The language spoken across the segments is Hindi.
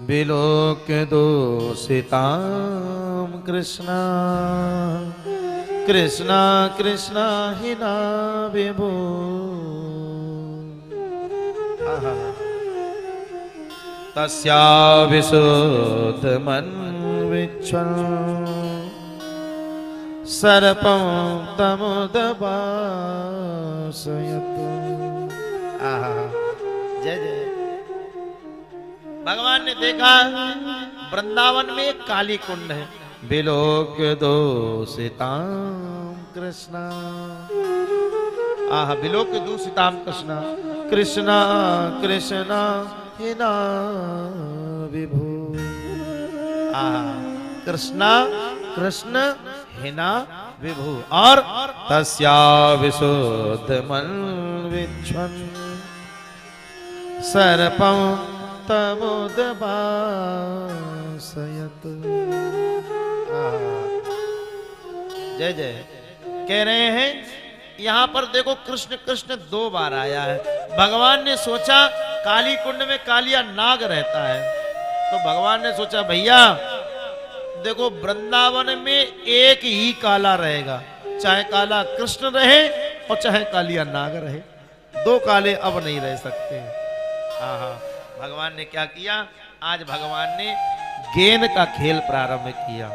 विलोक दोषितां कृष्णा कृष्णा कृष्णा हिना विभो। तस्या विशुद्धमन्विच्छन् सर्पं तमुदभासयत्। जय जय। भगवान ने देखा वृंदावन में एक काली कुंड है। विलोक दोषितां कृष्णा, विलोक दूषितां कृष्णा कृष्णा कृष्णा हिना विभो। कृष्णा कृष्ण हिना विभु। और तस्या विशुद्धमन्विच्छन् सर्पं तमुदभासयत्। जय जय। कह रहे हैं यहाँ पर देखो कृष्ण कृष्ण 2 बार आया है। भगवान ने सोचा काली कुंड में कालिया नाग रहता है, तो भगवान ने सोचा भैया देखो वृंदावन में एक ही काला रहेगा, चाहे काला कृष्ण रहे और चाहे कालिया नाग रहे, 2 काले अब नहीं रह सकते। भगवान ने क्या किया, आज भगवान ने गेंद का खेल प्रारंभ किया।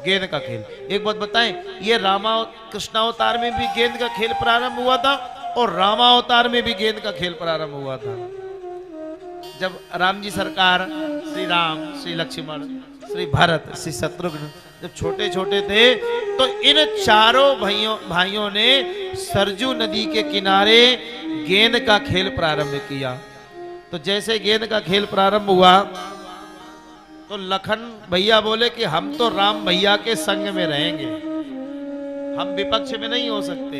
गेंद का खेल, एक बात बताएं, ये कृष्णावतार में भी गेंद का खेल प्रारंभ हुआ था और रामावतार में भी गेंद का खेल प्रारंभ हुआ था। जब राम जी सरकार, श्री राम, श्री लक्ष्मण, श्री भरत, श्री शत्रुघ्न जब छोटे छोटे थे तो इन चारों भाइयों ने सरजू नदी के किनारे गेंद का खेल प्रारंभ किया। तो जैसे गेंद का खेल प्रारंभ हुआ तो लखन भैया बोले कि हम तो राम भैया के संग में रहेंगे, हम विपक्ष में नहीं हो सकते।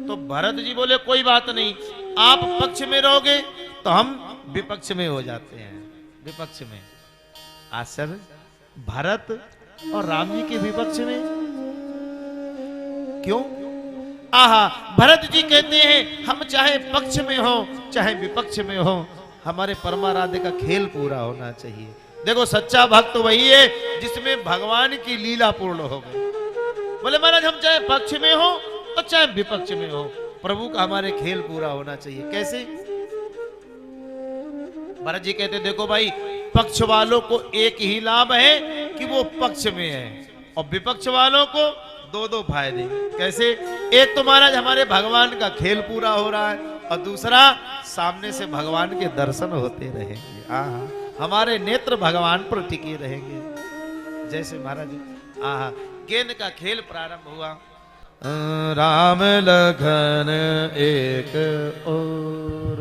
तो भरत जी बोले कोई बात नहीं, आप पक्ष में रहोगे तो हम विपक्ष में हो जाते हैं, विपक्ष में। आश्चर्य, भरत और राम जी के विपक्ष में क्यों? भरत जी कहते हैं हम चाहे पक्ष में हो चाहे विपक्ष में हो, हमारे परमाराध्य का खेल पूरा होना चाहिए। देखो सच्चा भक्त वही है जिसमें भगवान की लीला पूर्ण हो गई। बोले महाराज हम चाहे पक्ष में हो और चाहे विपक्ष में हो, प्रभु का हमारे खेल पूरा होना चाहिए। कैसे? भरत जी कहते देखो भाई, पक्ष वालों को एक ही लाभ है कि वो पक्ष में है, और विपक्ष वालों को 2-2 फायदे। कैसे? एक तो महाराज हमारे भगवान का खेल पूरा हो रहा है, और दूसरा सामने से भगवान के दर्शन होते रहेंगे। हमारे नेत्र भगवान पर टिके रहेंगे। जैसे महाराज गेंद का खेल प्रारंभ हुआ। राम लखन एक और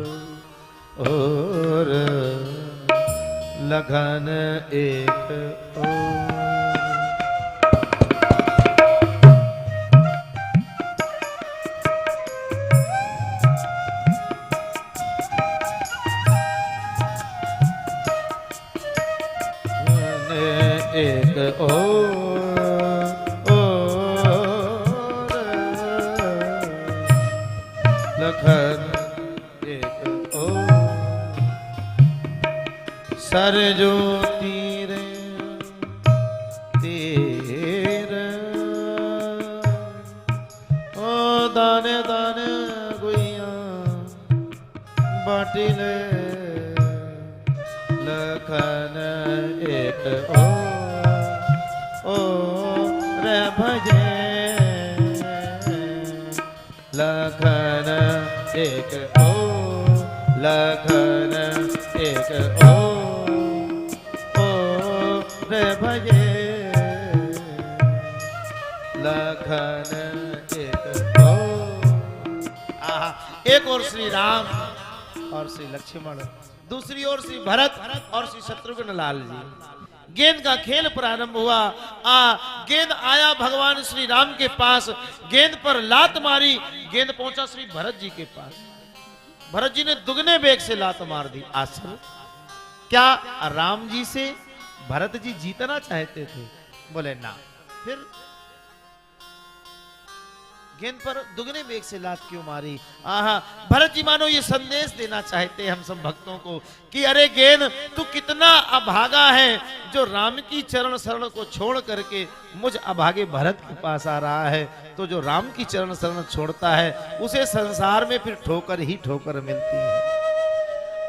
लखन एक और। एक लखन एक सरजू तीर तीर ओ दाने दाने गुइया बाटिले लखन एक ओ रे भजे लखन एक लखन एक रे भजे लखन एक और श्री राम और श्री लक्ष्मण, दूसरी ओर श्री भरत और श्री शत्रुघ्न लाल जी। गेंद का खेल प्रारंभ हुआ। गेंद आया भगवान श्री राम के पास, गेंद पर लात मारी, गेंद पहुंचा श्री भरत जी के पास। भरत जी ने दुगने वेग से लात मार दी। आश्चर्य, क्या राम जी से भरत जी जीतना चाहते थे? बोले ना। फिर गेंद पर दुगने वेग से लात क्यों मारी। आहा, भरत जी मानो ये संदेश देना चाहते हैं हम सब भक्तों को कि अरे गेंद तू कितना अभागा है जो राम की चरण शरण को छोड़ करके मुझ अभागे भरत के पास आ रहा है। तो जो राम की चरण शरण छोड़ता है उसे संसार में फिर ठोकर ही ठोकर मिलती है।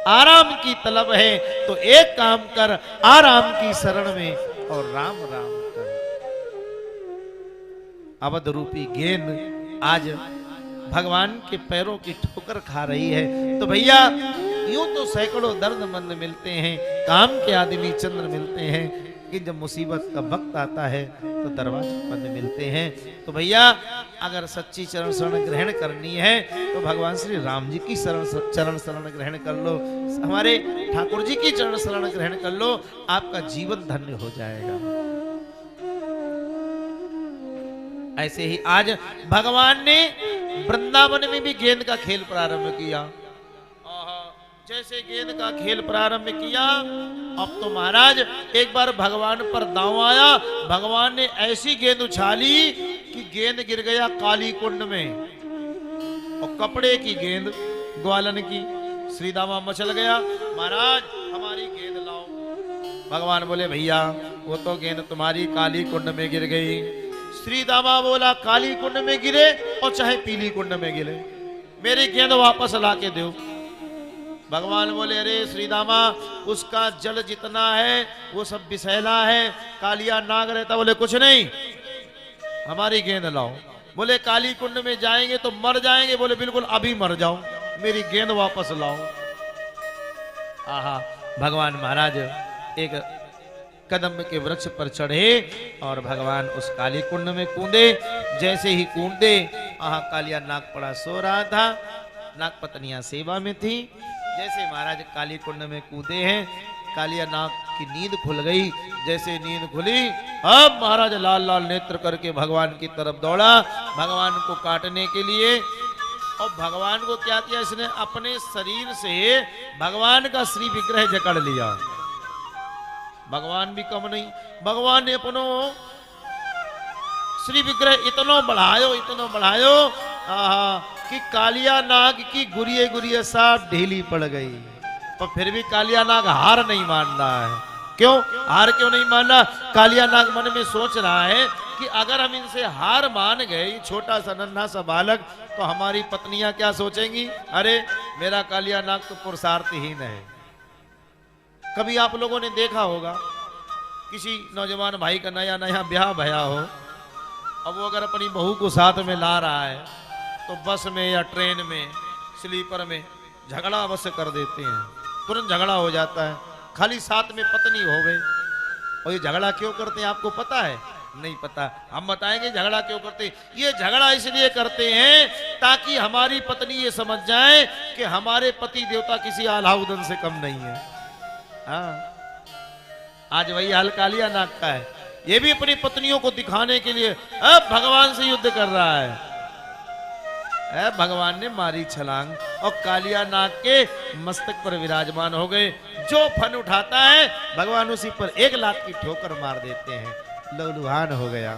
आराम की तलब है तो एक काम कर, आराम की शरण में और राम राम कर। अवध रूपी गेंद आज भगवान के पैरों की ठोकर खा रही है। तो भैया यूं तो सैकड़ों दर्दमंद मिलते हैं, काम के आदमी चंद्र मिलते हैं, कि जब मुसीबत का वक्त आता है तो दरवाजे बंद मिलते हैं। तो भैया अगर सच्ची चरण शरण ग्रहण करनी है तो भगवान श्री राम जी की चरण शरण ग्रहण कर लो, हमारे ठाकुर जी की चरण शरण ग्रहण कर लो, आपका जीवन धन्य हो जाएगा। ऐसे ही आज भगवान ने वृंदावन में भी गेंद का खेल प्रारंभ किया। जैसे गेंद का खेल प्रारंभ किया, अब तो महाराज एक बार भगवान पर दांव आया। भगवान ने ऐसी गेंद उछाली कि गेंद गिर गया काली कुंड में, और कपड़े की गेंद ग्वालन की। श्री दामा मचल गया, महाराज हमारी गेंद लाओ। भगवान बोले भैया वो तो गेंद तुम्हारी काली कुंड में गिर गई। श्री दामा बोला काली कुंड में गिरे और चाहे पीली कुंड में गिरे, मेरी गेंद वापस ला के दो। भगवान बोले अरे श्री दामा उसका जल जितना है वो सब विषैला है, कालिया नाग रहता। बोले कुछ नहीं, हमारी गेंद लाओ। बोले काली कुंड में जाएंगे तो मर जाएंगे। बोले बिल्कुल अभी मर जाओ, मेरी गेंद वापस लाओ। आहा, भगवान महाराज एक कदम के वृक्ष पर चढ़े और भगवान उस काली कुंड में कूदे। जैसे ही कूदे, आहा, कालिया नाग पड़ा सो रहा था, नाग पत्नियां सेवा में थी। जैसे महाराज काली कुंड में कूदे हैं, कालिया नाग की नींद खुल गई। जैसे नींद खुली, अब महाराज लाल लाल नेत्र करके भगवान की तरफ दौड़ा, भगवान को काटने के लिए। और भगवान को क्या किया इसने, अपने शरीर से भगवान का श्री विग्रह जकड़ लिया। भगवान भी कम नहीं, भगवान ने अपनो श्री विग्रह इतना बढ़ायो कि कालिया नाग की गुरिये गुरिये साफ ढीली पड़ गई। पर फिर भी कालिया नाग हार नहीं मान रहा है। क्यों हार क्यों नहीं मान रहा? कालिया नाग मन में सोच रहा है कि अगर हम इनसे हार मान गए, छोटा सा नन्हा सा बालक, तो हमारी पत्नियां क्या सोचेंगी, अरे मेरा कालिया नाग तो पुरुषार्थहीन है। कभी आप लोगों ने देखा होगा किसी नौजवान भाई का नया नया ब्याह भया हो, अब वो अगर अपनी बहू को साथ में ला रहा है तो बस में या ट्रेन में स्लीपर में झगड़ा अवश्य कर देते हैं, तुरंत झगड़ा हो जाता है, खाली साथ में पत्नी हो गई। और ये झगड़ा क्यों करते हैं आपको पता है? नहीं पता, हम बताएंगे झगड़ा क्यों करते हैं। ये झगड़ा इसलिए करते हैं ताकि हमारी पत्नी ये समझ जाए कि हमारे पति देवता किसी आलाउद्दीन से कम नहीं है। हाँ, आज वही हाल कालिया नाग का है। ये भी अपनी पत्नियों को दिखाने के लिए अब भगवान से युद्ध कर रहा है। भगवान ने मारी छलांग और कालिया नाग के मस्तक पर विराजमान हो गए। जो फन उठाता है भगवान उसी पर एक लात की ठोकर मार देते हैं, लहूलुहान हो गया।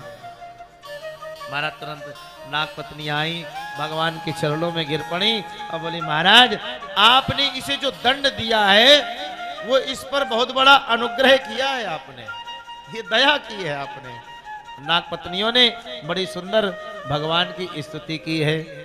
मारा तुरंत नाग पत्नी आई, भगवान के चरणों में गिर पड़ी और बोली महाराज आपने इसे जो दंड दिया है वो इस पर बहुत बड़ा अनुग्रह किया है, आपने ये दया की है आपने। नाग पत्नियों ने बड़ी सुंदर भगवान की स्तुति की है।